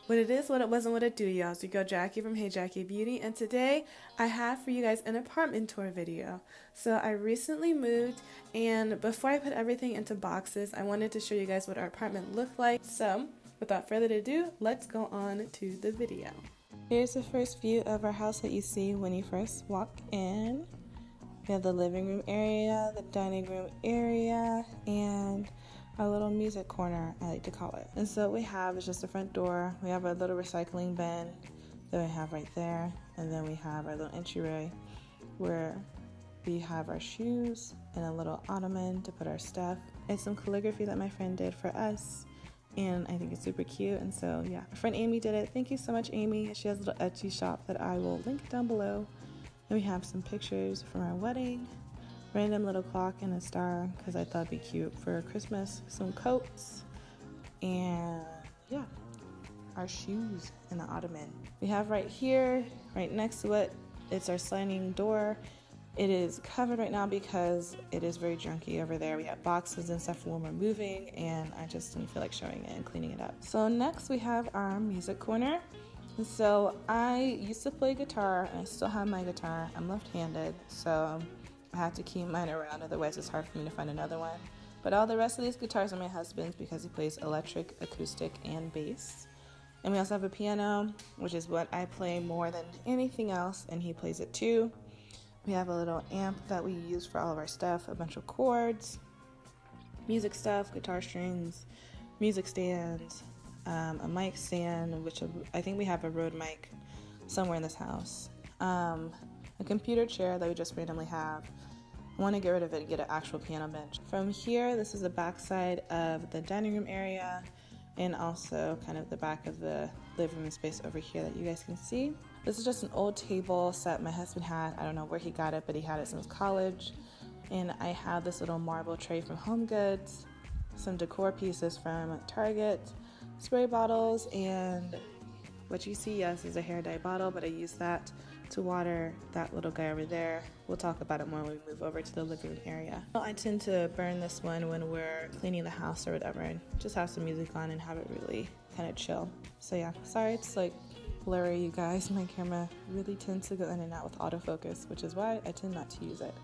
What it is, what it was, and what it do, y'all. So you go Jackie from Hey Jackie Beauty, and today I have for you guys an apartment tour video. So I recently moved, and before I put everything into boxes, I wanted to show you guys what our apartment looked like. So without further ado, let's go on to the video. Here's the first view of our house that you see when you first walk in. We have the living room area, the dining room area, and our little music corner, I like to call it. And so what we have is just the front door. We have our little recycling bin that we have right there. And then we have our little entryway where we have our shoes and a little ottoman to put our stuff. It's some calligraphy that my friend did for us. And I think it's super cute. And so yeah, my friend Amy did it. Thank you so much, Amy. She has a little Etsy shop that I will link down below. And we have some pictures from our wedding. Random little clock and a star because I thought it'd be cute for Christmas. Some coats and yeah, our shoes and the ottoman. We have right here, right next to it, it's our sliding door. It is covered right now because it is very junky over there. We have boxes and stuff when we're moving, and I just didn't feel like showing it and cleaning it up. So next we have our music corner. And so I used to play guitar and I still have my guitar. I'm left-handed, so I have to keep mine around, otherwise it's hard for me to find another one. But all the rest of these guitars are my husband's because he plays electric, acoustic, and bass. And we also have a piano, which is what I play more than anything else, and he plays it too. We have a little amp that we use for all of our stuff, a bunch of cords, music stuff, guitar strings, music stands, a mic stand, which I think we have a Rode mic somewhere in this house. A computer chair that we just randomly have. I want to get rid of it and get an actual piano bench. From here, this is the back side of the dining room area and also kind of the back of the living room space over here that you guys can see. This is just an old table set my husband had. I don't know where he got it, but he had it since college. And I have this little marble tray from Home Goods, some decor pieces from Target, spray bottles, and what you see, yes, is a hair dye bottle, but I use that to water that little guy over there. We'll talk about it more when we move over to the living room area. I tend to burn this one when we're cleaning the house or whatever and just have some music on and have it really kind of chill. So yeah, sorry it's like blurry, you guys. My camera really tends to go in and out with autofocus, which is why I tend not to use it.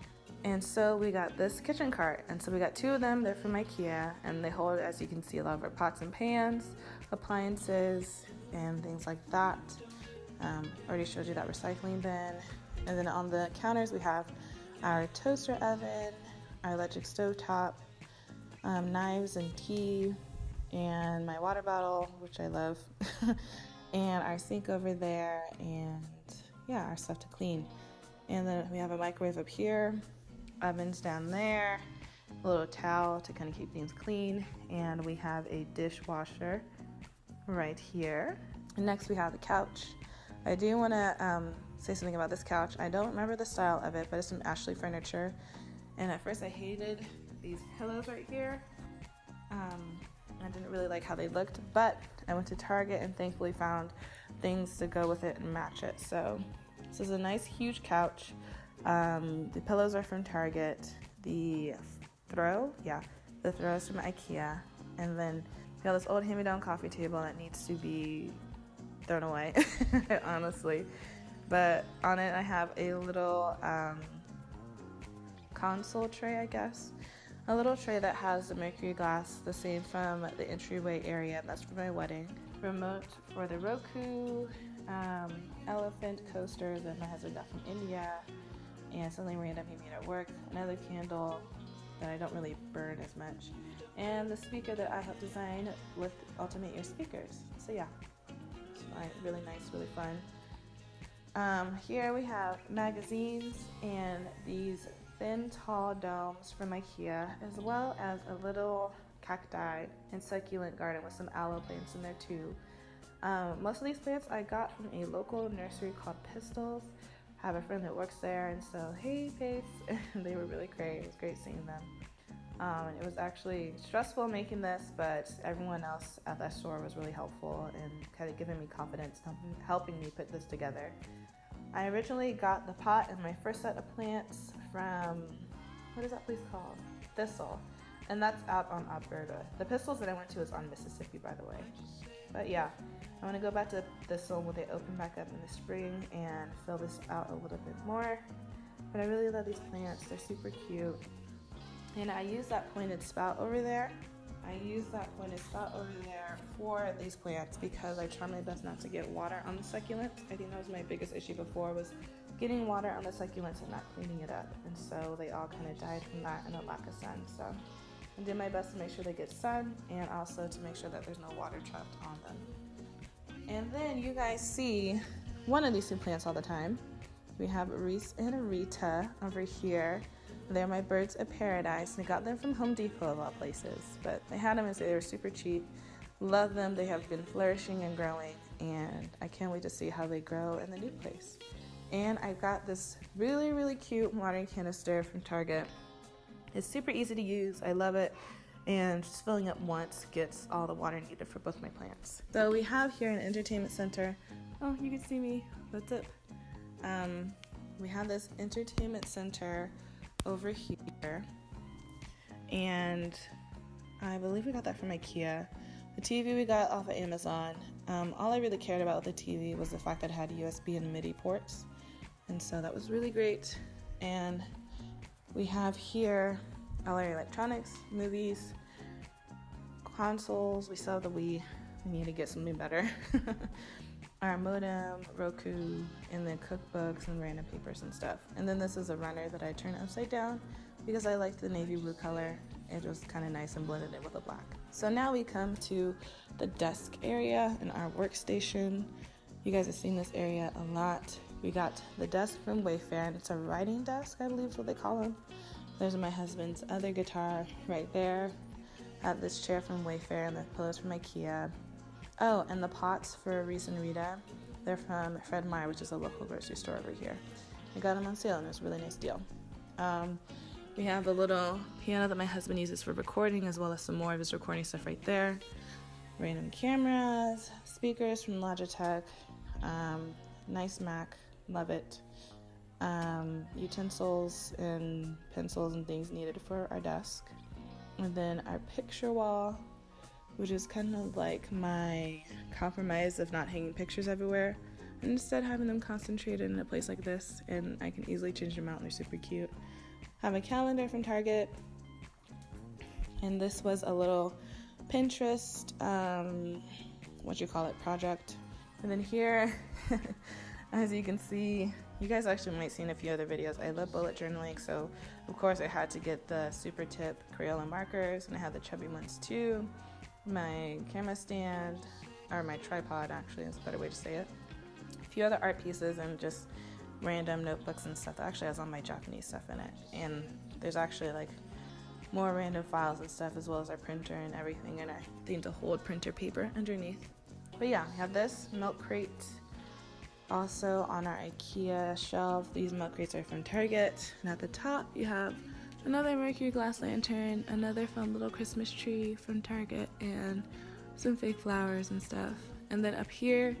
And so we got this kitchen cart, and so we got two of them. They're from Ikea, and they hold, as you can see, a lot of our pots and pans, appliances, and things like that. Already showed you that recycling bin. And then on the counters we have our toaster oven, our electric stove top, knives and tea, and my water bottle, which I love, and our sink over there, and yeah, our stuff to clean. And then we have a microwave up here, ovens down there, a little towel to kind of keep things clean, and we have a dishwasher right here. And next we have the couch. I do want to say something about this couch. I don't remember the style of it, but it's from Ashley Furniture. And at first I hated these pillows right here. I didn't really like how they looked, but I went to Target and thankfully found things to go with it and match it. So this is a nice huge couch. The pillows are from Target. The throw is from Ikea. And then we got this old hand-me-down coffee table that needs to be thrown away, honestly. But on it I have a little console tray, I guess. A little tray that has the mercury glass, the same from the entryway area, and that's for my wedding. Remote for the Roku, elephant coaster that my husband got from India, and something random he made at work, another candle that I don't really burn as much, and the speaker that I helped design with Ultimate Ear speakers. So yeah, it's really nice, really fun. Here we have magazines and these thin, tall domes from Ikea, as well as a little cacti and succulent garden with some aloe plants in there too. Most of these plants I got from a local nursery called Pistols. I have a friend that works there, and so hey Pace, they were really great. It was great seeing them. It was actually stressful making this, but everyone else at that store was really helpful and kind of giving me confidence, helping me put this together. I originally got the pot and my first set of plants from, what is that place called? Thistle. And that's out on Alberta. The Pistols that I went to is on Mississippi, by the way. But yeah, I'm gonna go back to this one when they open back up in the spring and fill this out a little bit more. But I really love these plants, they're super cute. And I use that pointed spout over there. For these plants because I try my best not to get water on the succulents. I think that was my biggest issue before, was getting water on the succulents and not cleaning it up. And so they all kind of died from that and a lack of sun. So I did my best to make sure they get sun and also to make sure that there's no water trapped on them. And then you guys see one of these two plants all the time. We have Reese and Rita over here. They're my birds of paradise. I got them from Home Depot of all places, but they had them and they were super cheap. Love them. They have been flourishing and growing, and I can't wait to see how they grow in the new place. And I got this really, really cute watering canister from Target. It's super easy to use. I love it. And just filling up once gets all the water needed for both my plants. So we have here an entertainment center. Oh, you can see me. What's up? We have this entertainment center over here, and I believe we got that from Ikea. The TV we got off of Amazon. All I really cared about with the TV was the fact that it had USB and MIDI ports, and so that was really great. And we have here all our electronics, movies, consoles. We still have the Wii. We need to get something better. Our modem, Roku, and then cookbooks and random papers and stuff. And then this is a runner that I turn upside down because I liked the navy blue color. It was kind of nice and blended in with the black. So now we come to the desk area in our workstation. You guys have seen this area a lot. We got the desk from Wayfair, and it's a writing desk, I believe is what they call them. There's my husband's other guitar right there. I have this chair from Wayfair and the pillows from Ikea. Oh, and the pots for Reese and Rita, they're from Meyer, which is a local grocery store over here. I got them on sale and it was a really nice deal. We have a little piano that my husband uses for recording, as well as some more of his recording stuff right there. Random cameras, speakers from Logitech, nice Mac, love it. Utensils and pencils and things needed for our desk. And then our picture wall, which is kind of like my compromise of not hanging pictures everywhere and instead having them concentrated in a place like this, and I can easily change them out and they're super cute. I have a calendar from Target, and this was a little Pinterest project. And then here as you can see, you guys actually might see in a few other videos, I love bullet journaling, so of course I had to get the super tip Crayola markers, and I have the chubby ones too. My camera stand, or my tripod actually is a better way to say it. A few other art pieces and just random notebooks and stuff that actually has all my Japanese stuff in it. And there's actually like more random files and stuff, as well as our printer and everything, and our thing to hold printer paper underneath. But yeah, we have this milk crate also on our Ikea shelf. These milk crates are from Target. And at the top you have another mercury glass lantern, another fun little Christmas tree from Target, and some fake flowers and stuff. And then up here,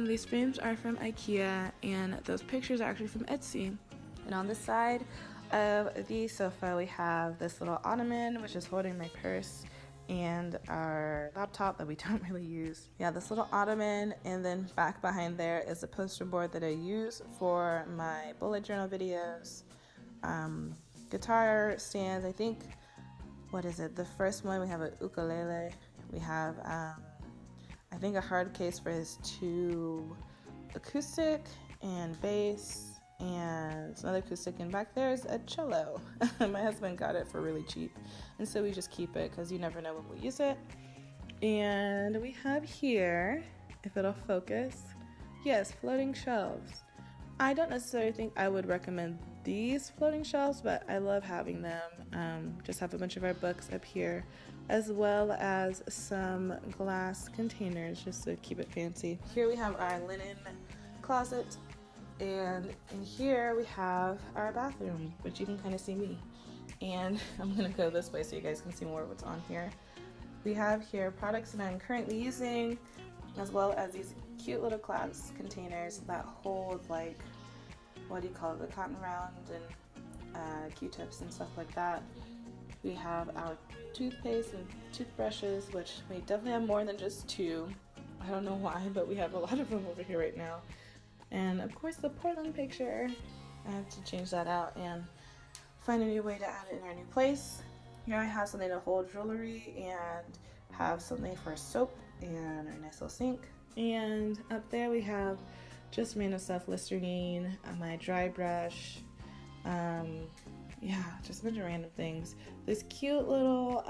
these frames are from Ikea, and those pictures are actually from Etsy. And on the side of the sofa, we have this little Ottoman, which is holding my purse and our laptop that we don't really use. Yeah, this little Ottoman, and then back behind there is a poster board that I use for my bullet journal videos. Guitar stands, I think, what is it? The first one, we have a ukulele. We have, I think, a hard case for his 2 acoustic and bass, and another acoustic, and back there's a cello. My husband got it for really cheap, and so we just keep it because you never know when we'll use it. And we have here, if it'll focus, yes, floating shelves. I don't necessarily think I would recommend these floating shelves, but I love having them. Just have a bunch of our books up here, as well as some glass containers just to keep it fancy. Here we have our linen closet, and in here we have our bathroom, which you can kind of see me. And I'm gonna go this way so you guys can see more of what's on here. We have here products that I'm currently using, as well as these cute little glass containers that hold, like, what do you call it, the cotton round and Q-tips and stuff like that. We have our toothpaste and toothbrushes, which we definitely have more than just two. I don't know why, but we have a lot of them over here right now. And of course the Portland picture. I have to change that out and find a new way to add it in our new place. Here I have something to hold jewelry and have something for soap and our nice little sink. And up there we have just random stuff, Listerine, my dry brush, yeah, just a bunch of random things. This cute little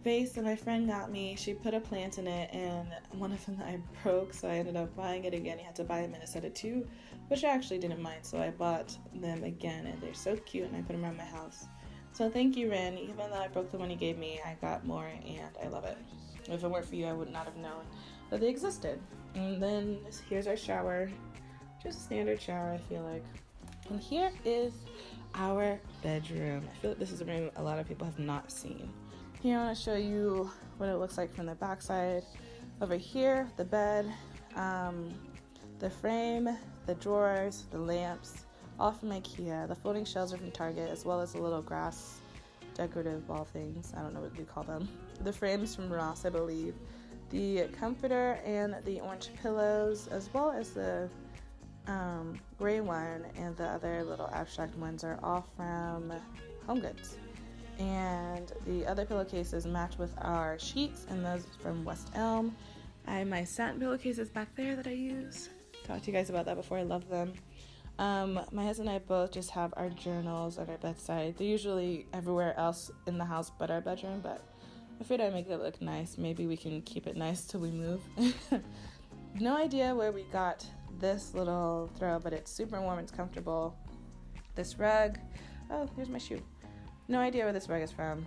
vase that my friend got me, she put a plant in it and one of them I broke, so I ended up buying it again. You had to buy them in a set of two, which I actually didn't mind, so I bought them again and they're so cute and I put them around my house. So thank you, Ren. Even though I broke the one you gave me, I got more and I love it. If it weren't for you, I would not have known that they existed. And then here's our shower. Just a standard shower, I feel like. And here is our bedroom. I feel like this is a room a lot of people have not seen. Here I want to show you what it looks like from the back side. Over here, the bed, the frame, the drawers, the lamps, all from Ikea. The folding shelves are from Target, as well as the little grass decorative ball things. I don't know what you call them. The frames from Ross, I believe. The comforter and the orange pillows, as well as the gray one and the other little abstract ones, are all from HomeGoods. And the other pillowcases match with our sheets, and those from West Elm. I have my satin pillowcases back there that I use. Talked to you guys about that before. I love them. My husband and I both just have our journals at our bedside. They're usually everywhere else in the house but our bedroom, but I figured I'd make it look nice. Maybe we can keep it nice till we move. No idea where we got this little throw, but it's super warm, it's comfortable. This rug, oh, here's my shoe. No idea where this rug is from.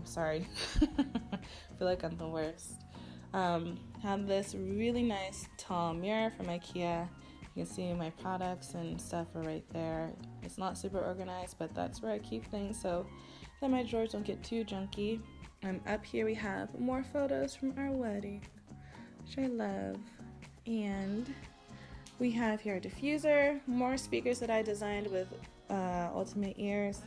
Sorry. I feel like I'm the worst. Have this really nice tall mirror from Ikea. You can see my products and stuff are right there. It's not super organized, but that's where I keep things so that my drawers don't get too junky. Up here we have more photos from our wedding, which I love. And we have here a diffuser, more speakers that I designed with ultimate ears,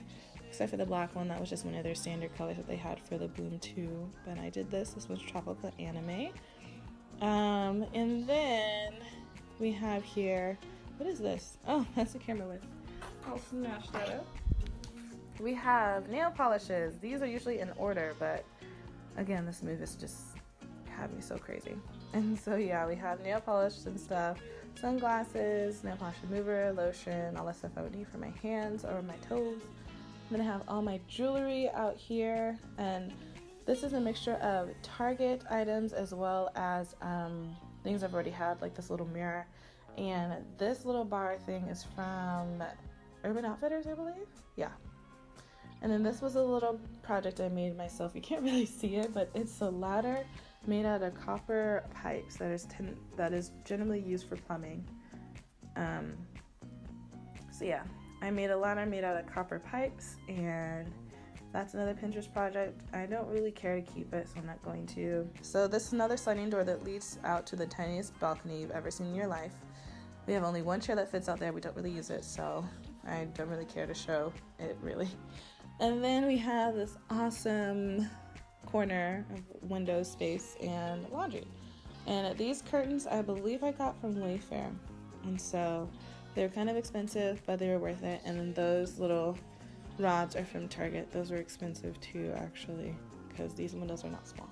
except for the black one. That was just one of their standard colors that they had for the Boom 2. But I did this. This was Tropical Anime. And then we have here, what is this? Oh, that's the camera with. I'll smash that up. We have nail polishes. These are usually in order, but again, this move is just had me so crazy. And so yeah, we have nail polish and stuff, sunglasses, nail polish remover, lotion, all that stuff I would need for my hands or my toes. I'm gonna have all my jewelry out here, and this is a mixture of Target items as well as things I've already had, like this little mirror. And this little bar thing is from Urban Outfitters, I believe. Yeah. And then this was a little project I made myself. You can't really see it, but it's a ladder made out of copper pipes that is generally used for plumbing. So yeah, I made a ladder made out of copper pipes, and that's another Pinterest project. I don't really care to keep it, so I'm not going to. So this is another sliding door that leads out to the tiniest balcony you've ever seen in your life. We have only one chair that fits out there. We don't really use it, so I don't really care to show it really. And then we have this awesome corner of window space and laundry. And these curtains I believe I got from Wayfair. And so they're kind of expensive, but they were worth it. And then those little rods are from Target. Those were expensive too, actually, because these windows are not small.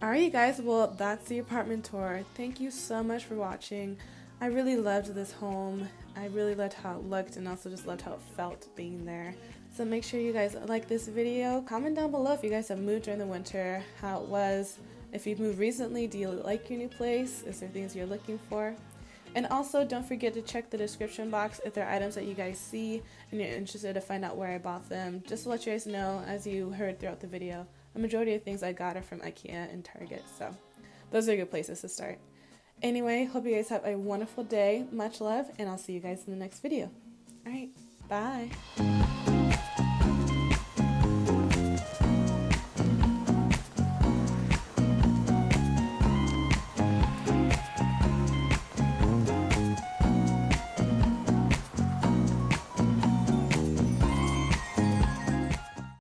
Alright, you guys, well, that's the apartment tour. Thank you so much for watching. I really loved this home. I really loved how it looked and also just loved how it felt being there. So make sure you guys like this video. Comment down below if you guys have moved during the winter, how it was. If you've moved recently, do you like your new place? Is there things you're looking for? And also don't forget to check the description box if there are items that you guys see and you're interested to find out where I bought them. Just to let you guys know, as you heard throughout the video, a majority of things I got are from Ikea and Target. So those are good places to start. Anyway, hope you guys have a wonderful day. Much love, and I'll see you guys in the next video. Alright, bye.